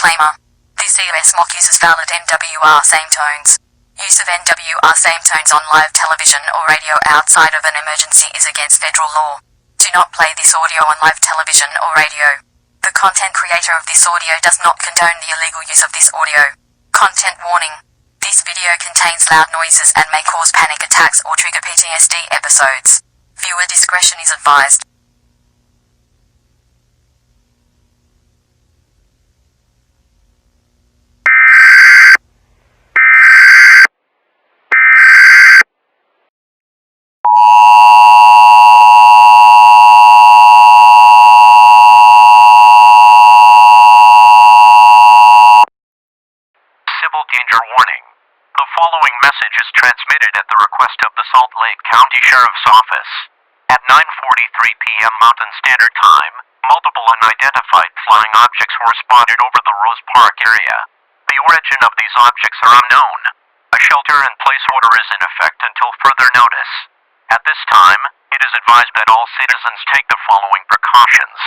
Disclaimer. This EAS mock uses valid NWR-SAME tones. Use of NWR-SAME tones on live television or radio outside of an emergency is against federal law. Do not play this audio on live television or radio. The content creator of this audio does not condone the illegal use of this audio. Content warning. This video contains loud noises and may cause panic attacks or trigger PTSD episodes. Viewer discretion is advised. Civil danger warning. The following message is transmitted at the request of the Salt Lake County Sheriff's Office. At 9:43 p.m. Mountain Standard Time, multiple unidentified flying objects were spotted over the Rose Park area. The origin of these objects are unknown. A shelter-in-place order is in effect until further notice. At this time, it is advised that all citizens take the following precautions.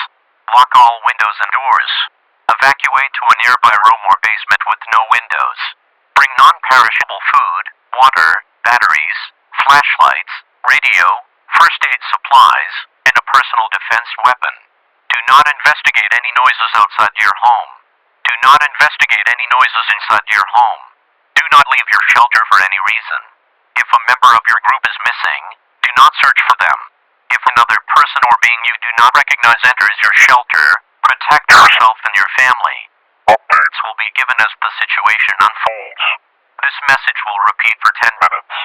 Lock all windows and doors. Evacuate to a nearby room or basement with no windows. Bring non-perishable food, water, batteries, flashlights, radio, first aid supplies, and a personal defense weapon. Do not investigate any noises outside your home. Do not investigate any noises inside your home. Do not leave your shelter for any reason. If a member of your group is missing, do not search for them. If another person or being you do not recognize enters your shelter, protect yourself and your family. Updates will be given as the situation unfolds. This message will repeat for 10 minutes.